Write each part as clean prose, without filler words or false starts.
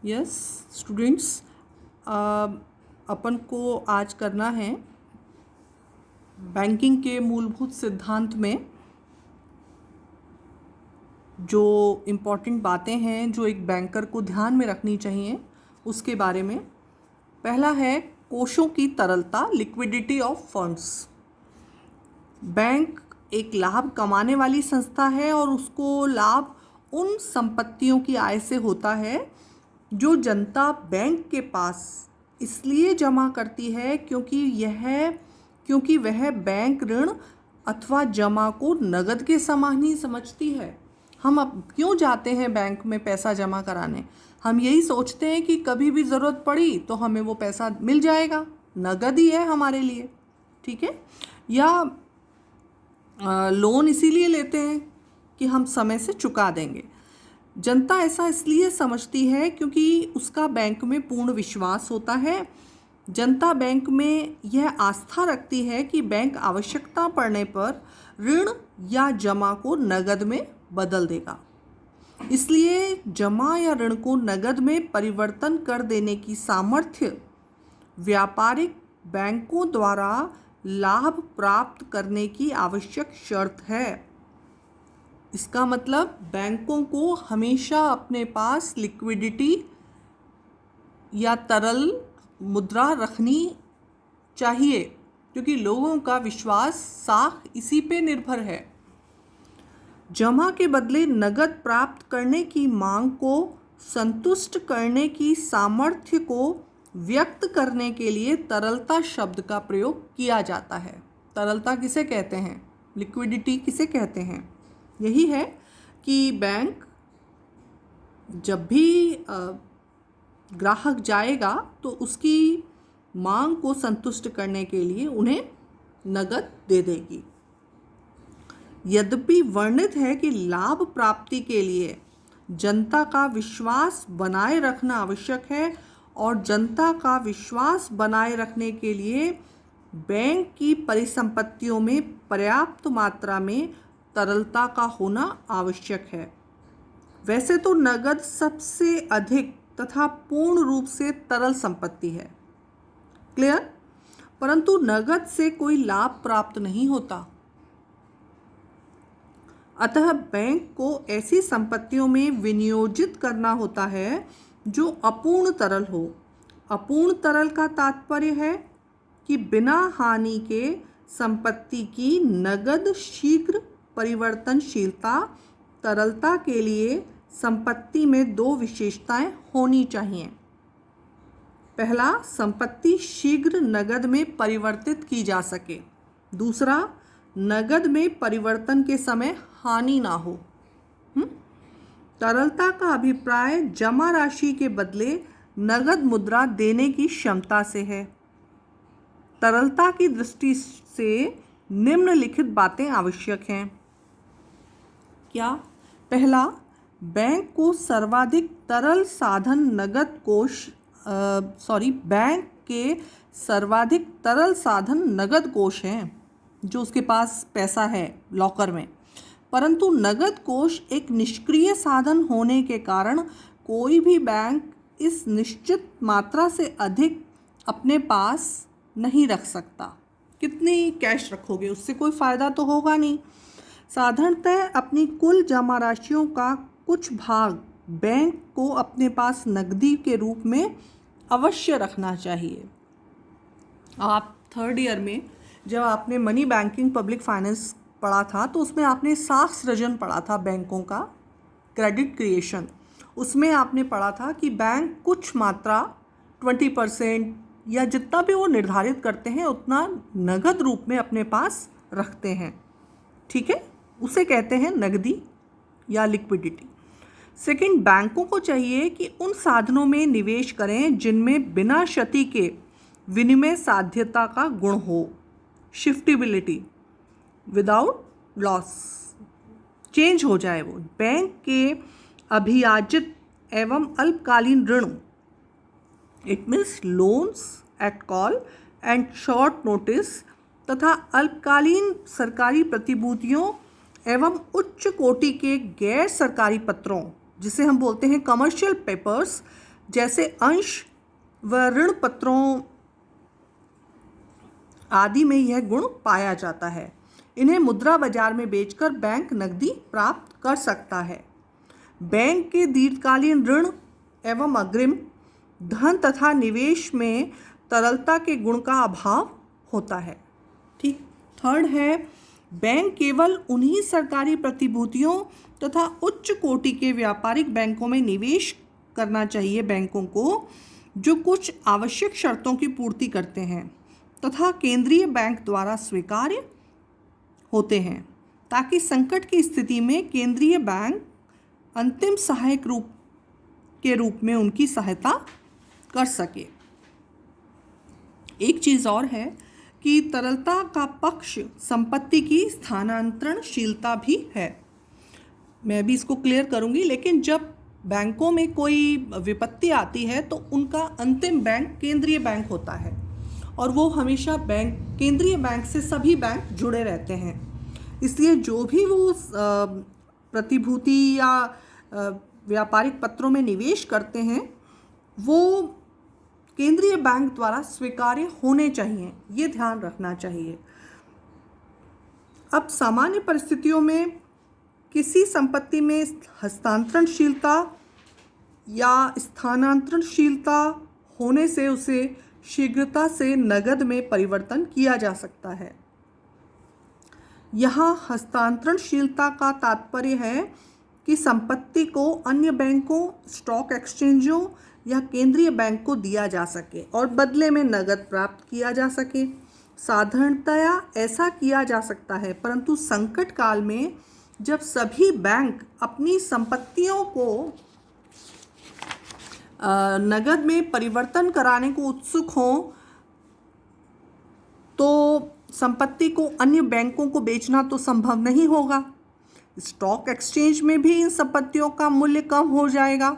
Yes students, अपन को आज करना है बैंकिंग के मूलभूत सिद्धांत में जो इम्पोर्टेंट बातें हैं जो एक बैंकर को ध्यान में रखनी चाहिए उसके बारे में। पहला है कोषों की तरलता, लिक्विडिटी ऑफ फंड्स। बैंक एक लाभ कमाने वाली संस्था है और उसको लाभ उन संपत्तियों की आय से होता है जो जनता बैंक के पास इसलिए जमा करती है क्योंकि वह बैंक ऋण अथवा जमा को नगद के समान ही समझती है। हम अब क्यों जाते हैं बैंक में पैसा जमा कराने? हम यही सोचते हैं कि कभी भी ज़रूरत पड़ी तो हमें वो पैसा मिल जाएगा, नगद ही है हमारे लिए, ठीक है। या लोन इसीलिए लेते हैं कि हम समय से चुका देंगे। जनता ऐसा इसलिए समझती है क्योंकि उसका बैंक में पूर्ण विश्वास होता है। जनता बैंक में यह आस्था रखती है कि बैंक आवश्यकता पड़ने पर ऋण या जमा को नगद में बदल देगा। इसलिए जमा या ऋण को नगद में परिवर्तन कर देने की सामर्थ्य व्यापारिक बैंकों द्वारा लाभ प्राप्त करने की आवश्यक शर्त है। इसका मतलब बैंकों को हमेशा अपने पास लिक्विडिटी या तरल मुद्रा रखनी चाहिए क्योंकि लोगों का विश्वास साख इसी पे निर्भर है। जमा के बदले नगद प्राप्त करने की मांग को संतुष्ट करने की सामर्थ्य को व्यक्त करने के लिए तरलता शब्द का प्रयोग किया जाता है। तरलता किसे कहते हैं? लिक्विडिटी किसे कहते हैं? यही है कि बैंक जब भी ग्राहक जाएगा तो उसकी मांग को संतुष्ट करने के लिए उन्हें नगद दे देगी। यद्यपि वर्णित है कि लाभ प्राप्ति के लिए जनता का विश्वास बनाए रखना आवश्यक है और जनता का विश्वास बनाए रखने के लिए बैंक की परिसंपत्तियों में पर्याप्त मात्रा में तरलता का होना आवश्यक है। वैसे तो नगद सबसे अधिक तथा पूर्ण रूप से तरल संपत्ति है, क्लियर, परंतु नगद से कोई लाभ प्राप्त नहीं होता। अतः बैंक को ऐसी संपत्तियों में विनियोजित करना होता है जो अपूर्ण तरल हो। अपूर्ण तरल का तात्पर्य है कि बिना हानि के संपत्ति की नगद शीघ्र परिवर्तनशीलता। तरलता के लिए संपत्ति में दो विशेषताएं होनी चाहिए। पहला, संपत्ति शीघ्र नगद में परिवर्तित की जा सके। दूसरा, नगद में परिवर्तन के समय हानि ना हो। तरलता का अभिप्राय जमा राशि के बदले नगद मुद्रा देने की क्षमता से है। तरलता की दृष्टि से निम्नलिखित बातें आवश्यक हैं। क्या? पहला, बैंक को सर्वाधिक तरल साधन नगद कोष बैंक के सर्वाधिक तरल साधन नगद कोष हैं जो उसके पास पैसा है लॉकर में, परंतु नगद कोष एक निष्क्रिय साधन होने के कारण कोई भी बैंक इस निश्चित मात्रा से अधिक अपने पास नहीं रख सकता। कितनी कैश रखोगे, उससे कोई फ़ायदा तो होगा नहीं। साधारणतः अपनी कुल जमा राशियों का कुछ भाग बैंक को अपने पास नकदी के रूप में अवश्य रखना चाहिए। आप थर्ड ईयर में जब आपने मनी बैंकिंग पब्लिक फाइनेंस पढ़ा था तो उसमें आपने साख सृजन पढ़ा था, बैंकों का क्रेडिट क्रिएशन। उसमें आपने पढ़ा था कि बैंक कुछ मात्रा 20% या जितना भी वो निर्धारित करते हैं उतना नगद रूप में अपने पास रखते हैं, ठीक है, उसे कहते हैं नगदी या लिक्विडिटी। सेकंड, बैंकों को चाहिए कि उन साधनों में निवेश करें जिनमें बिना क्षति के विनिमय साध्यता का गुण हो। शिफ्टेबिलिटी, विदाउट लॉस, चेंज हो जाए वो। बैंक के अभियाजित एवं अल्पकालीन ऋण, it means loans at call and short notice, तथा अल्पकालीन सरकारी प्रतिभूतियों एवं उच्च कोटि के गैर सरकारी पत्रों जिसे हम बोलते हैं कमर्शियल पेपर्स जैसे अंश व ऋण पत्रों आदि में यह गुण पाया जाता है। इन्हें मुद्रा बाजार में बेचकर बैंक नकदी प्राप्त कर सकता है। बैंक के दीर्घकालीन ऋण एवं अग्रिम धन तथा निवेश में तरलता के गुण का अभाव होता है। ठीक। थर्ड है, बैंक केवल उन्हीं सरकारी प्रतिभूतियों तथा उच्च कोटि के व्यापारिक बैंकों में निवेश करना चाहिए बैंकों को, जो कुछ आवश्यक शर्तों की पूर्ति करते हैं तथा केंद्रीय बैंक द्वारा स्वीकार्य होते हैं, ताकि संकट की स्थिति में केंद्रीय बैंक अंतिम सहायक के रूप में उनकी सहायता कर सके। एक चीज़ और है कि तरलता का पक्ष संपत्ति की स्थानांतरणशीलता भी है। मैं भी इसको क्लियर करूंगी, लेकिन जब बैंकों में कोई विपत्ति आती है तो उनका अंतिम बैंक केंद्रीय बैंक होता है और वो हमेशा केंद्रीय बैंक से सभी बैंक जुड़े रहते हैं। इसलिए जो भी वो प्रतिभूति या व्यापारिक पत्रों में निवेश करते हैं वो केंद्रीय बैंक द्वारा स्वीकार्य होने चाहिए, ये ध्यान रखना चाहिए। अब सामान्य परिस्थितियों में किसी संपत्ति में हस्तांतरणशीलता या स्थानांतरणशीलता होने से उसे शीघ्रता से नकद में परिवर्तन किया जा सकता है। यहाँ हस्तांतरणशीलता का तात्पर्य है कि संपत्ति को अन्य बैंकों, स्टॉक एक्सचेंजों या केंद्रीय बैंक को दिया जा सके और बदले में नकद प्राप्त किया जा सके। साधारणतया ऐसा किया जा सकता है, परंतु संकट काल में जब सभी बैंक अपनी संपत्तियों को नकद में परिवर्तन कराने को उत्सुक हों तो संपत्ति को अन्य बैंकों को बेचना तो संभव नहीं होगा। स्टॉक एक्सचेंज में भी इन संपत्तियों का मूल्य कम हो जाएगा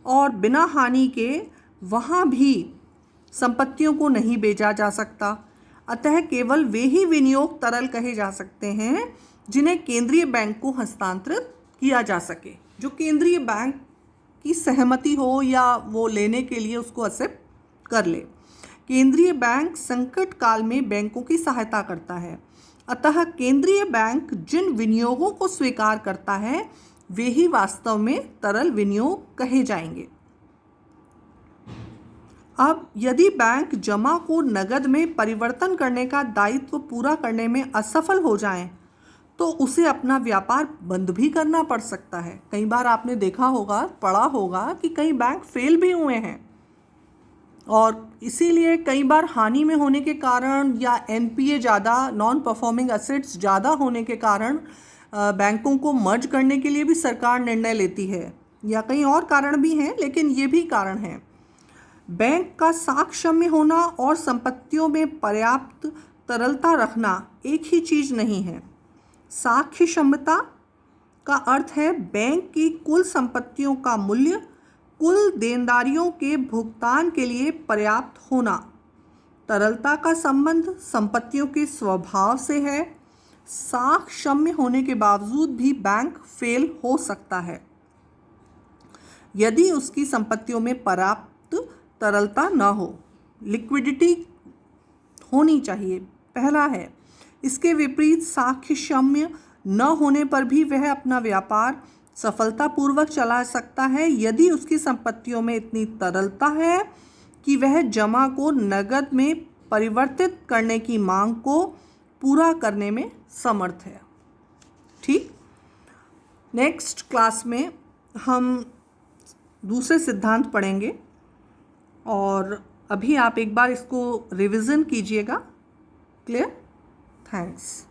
और बिना हानि के वहाँ भी संपत्तियों को नहीं बेचा जा सकता। अतः केवल वे ही विनियोग तरल कहे जा सकते हैं जिन्हें केंद्रीय बैंक को हस्तांतरित किया जा सके, जो केंद्रीय बैंक की सहमति हो या वो लेने के लिए उसको एक्सेप्ट कर ले। केंद्रीय बैंक संकट काल में बैंकों की सहायता करता है। अतः केंद्रीय बैंक जिन विनियोगों को स्वीकार करता है वे ही वास्तव में तरल विनियोग कहे जाएंगे। अब यदि बैंक जमा को नकद में परिवर्तन करने का दायित्व पूरा करने में असफल हो जाए तो उसे अपना व्यापार बंद भी करना पड़ सकता है। कई बार आपने देखा होगा, पढ़ा होगा कि कई बैंक फेल भी हुए हैं और इसीलिए कई बार हानि में होने के कारण या एनपीए ज़्यादा, नॉन परफॉर्मिंग एसेट्स ज़्यादा होने के कारण बैंकों को मर्ज करने के लिए भी सरकार निर्णय लेती है, या कई और कारण भी हैं, लेकिन ये भी कारण हैं। बैंक का साक्ष्यम्य होना और संपत्तियों में पर्याप्त तरलता रखना एक ही चीज़ नहीं है। साक्ष्य क्षमता का अर्थ है बैंक की कुल संपत्तियों का मूल्य कुल देनदारियों के भुगतान के लिए पर्याप्त होना। तरलता का संबंध संपत्तियों के स्वभाव से है। साक्ष्यम्य होने के बावजूद भी बैंक फेल हो सकता है यदि उसकी संपत्तियों में पर्याप्त तरलता न हो। लिक्विडिटी होनी चाहिए, पहला है। इसके विपरीत साक्ष्यम्य न होने पर भी वह अपना व्यापार सफलतापूर्वक चला सकता है यदि उसकी संपत्तियों में इतनी तरलता है कि वह जमा को नकद में परिवर्तित करने की मांग को पूरा करने में समर्थ है। ठीक। नेक्स्ट क्लास में हम दूसरे सिद्धांत पढ़ेंगे और अभी आप एक बार इसको रिवीजन कीजिएगा। क्लियर? थैंक्स।